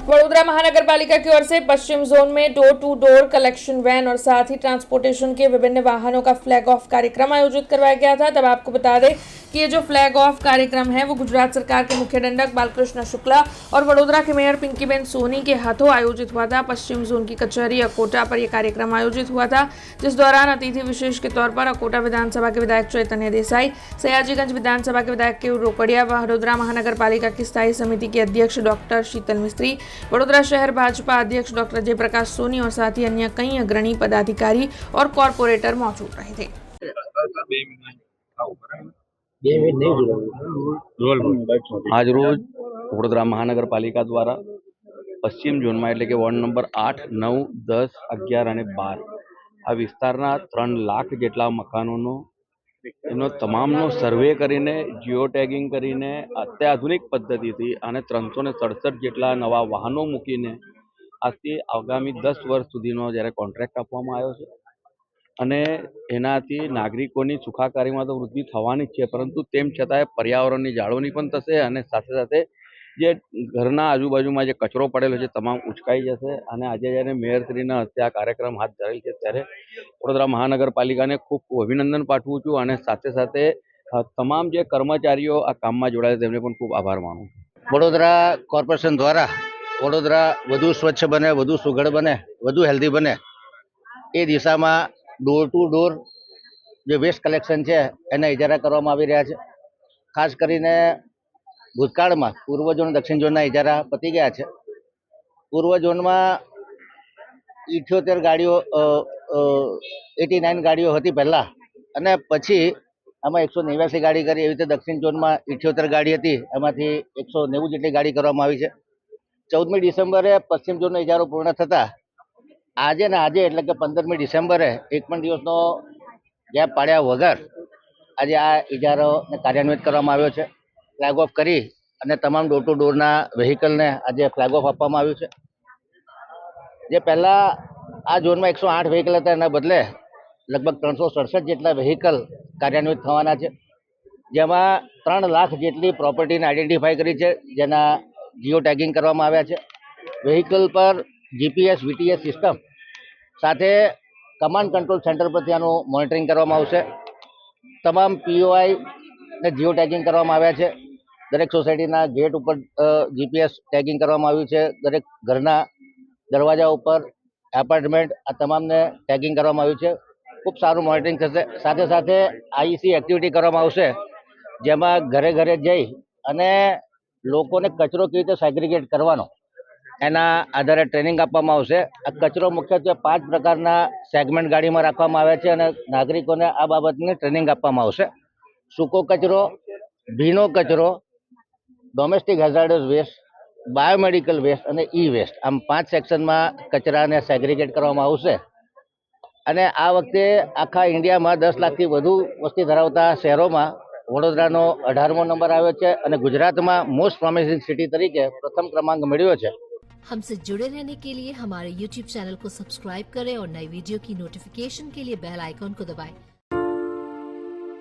वडोदरा महानगर पालिका की ओर से पश्चिम जोन में door to door collection van और साथ ही ट्रांसपोर्टेशन के विभिन्न वाहनों का फ्लैग ऑफ कार्यक्रम आयोजित करवाया गया था। तब आपको बता दें कि ये जो फ्लैग ऑफ कार्यक्रम है वो गुजरात सरकार के मुख्य दंडक बालकृष्ण शुक्ला और वडोदरा के मेयर पिंकीबेन सोनी के हाथों आयोजित हुआ था। पश्चिम जोन की कचहरी अकोटा पर यह कार्यक्रम आयोजित हुआ था, जिस दौरान अतिथि विशेष के तौर पर अकोटा विधानसभा के विधायक चैतन्य देसाई, सयाजीगंज विधानसभा के विधायक केयूर रोकड़िया, वडोदरा महानगर पालिका की स्थायी समिति के अध्यक्ष डॉक्टर शीतल मिस्त्री, वडोदरा शहर भाजपा अध्यक्ष डॉक्टर जयप्रकाश सोनी और साथ ही अन्य कई अग्रणी पदाधिकारी और कॉरपोरेटर मौजूद रहे थे। आज रोज वडोदरा महानगरपालिका द्वारा पश्चिम ઝોનમાં એટલે કે વોર્ડ નંબર 8, 9, 10, 11 અને 12 આ વિસ્તારના 3 લાખ જેટલા મકાનોનો એનો તમામનો સર્વે કરીને જીઓ ટેગિંગ કરીને અત્યાધુનિક પદ્ધતિથી અને 367 જેટલા નવા વાહનો મૂકીને આજથી આગામી 10 વર્ષ સુધીનો જ્યારે કોન્ટ્રાક્ટ આપવામાં આવ્યો છે અને એનાથી નાગરિકોની સુખાકારીમાં તો વૃદ્ધિ થવાની જ છે, પરંતુ તેમ છતાંય પર્યાવરણની જાળવણી પણ થશે અને સાથે સાથે જે ઘરના આજુબાજુમાં જે કચરો પડેલો છે તમામ ઉચકાઈ જશે। અને આજે જ્યારે મેયરશ્રીના હસ્તે આ કાર્યક્રમ હાથ ધરેલ છે ત્યારે વડોદરા મહાનગરપાલિકાને ખૂબ ખૂબ અભિનંદન પાઠવું છું અને સાથે સાથે તમામ જે કર્મચારીઓ આ કામમાં જોડાયા તેમને પણ ખૂબ આભાર માનું છું। વડોદરા કોર્પોરેશન દ્વારા વડોદરા વધુ સ્વચ્છ બને, વધુ સુઘડ બને, વધુ હેલ્ધી બને એ દિશામાં ડોર ટુ ડોર જે વેસ્ટ કલેક્શન છે એને ઇજારા કરવામાં આવી રહ્યા છે। ખાસ કરીને ભૂતકાળમાં પૂર્વ ઝોન દક્ષિણ ઝોનના ઇજારા પતી ગયા છે। પૂર્વ ઝોનમાં 78 ગાડીઓ 89 ગાડીઓ હતી પહેલાં અને પછી આમાં 189 ગાડી કરી। એવી રીતે દક્ષિણ ઝોનમાં 78 ગાડી હતી, એમાંથી 190 જેટલી ગાડી કરવામાં આવી છે। 14મી ડિસેમ્બરે પશ્ચિમ ઝોનનો ઇજારો પૂર્ણ થતાં આજે ને આજે એટલે કે 15મી ડિસેમ્બરે એક પણ દિવસનો ગેપ પાડ્યા વગર આજે આ ઇજારોને કાર્યાન્વિત કરવામાં આવ્યો છે। ફ્લેગ ઓફ કરી અને તમામ ડોર ટુ ડોરના વ્હીકલને આજે ફ્લેગ ઓફ આપવામાં આવ્યું છે। જે પહેલાં આ ઝોનમાં 108 વ્હીકલ હતા એના બદલે લગભગ 367 જેટલા વ્હીકલ કાર્યાન્વિત થવાના છે, જેમાં 3 લાખ જેટલી પ્રોપર્ટીને આઈડેન્ટિફાઈ કરી છે, જેના જીઓ ટેગિંગ કરવામાં આવ્યા છે। વ્હીકલ પર જીપીએસ વીટીએસ સિસ્ટમ સાથે કમાન્ડ કંટ્રોલ સેન્ટર પરથી આનું મોનિટરિંગ કરવામાં આવશે। તમામ પીઓઆઈ ને જીઓ ટેગિંગ કરવામાં આવ્યા છે। દરેક સોસાયટીના ગેટ ઉપર જીપીએસ ટેગિંગ કરવામાં આવ્યું છે। દરેક ઘરના દરવાજા ઉપર એપાર્ટમેન્ટ આ તમામને ટેગિંગ કરવામાં આવ્યું છે। ખૂબ સારું મોનિટરિંગ થશે। સાથે સાથે આઈસી એક્ટિવિટી કરવામાં આવશે, જેમાં ઘરે ઘરે જઈ અને લોકોને કચરો કેવી રીતે સેગ્રીગેટ કરવાનો એના આધારે ટ્રેનિંગ આપવામાં આવશે। આ કચરો મુખ્યત્વે 5 પ્રકારના સેગમેન્ટ ગાડીમાં રાખવામાં આવે છે અને નાગરિકોને આ બાબતની ટ્રેનિંગ આપવામાં આવશે। સૂકો કચરો, ભીનો કચરો, domestic hazardous waste, biomedical waste અને ઈ વેસ્ટ, આમ 5 સેક્શનમાં કચરાને સેગ્રીગેટ કરવામાં આવશે। અને આ વખતે આખા ઇન્ડિયામાં 10 લાખથી વધુ વસ્તી ધરાવતા શહેરોમાં વડોદરાનો 18મો નંબર આવ્યો છે અને ગુજરાતમાં મોસ્ટ પ્રોમિસિંગ સિટી તરીકે પ્રથમ ક્રમાંક મેળવ્યો છે। हमसे जुड़े रहने के लिए हमारे YouTube चैनल को सब्सक्राइब करें और नई वीडियो की नोटिफिकेशन के लिए बेल आइकॉन को दबाएं।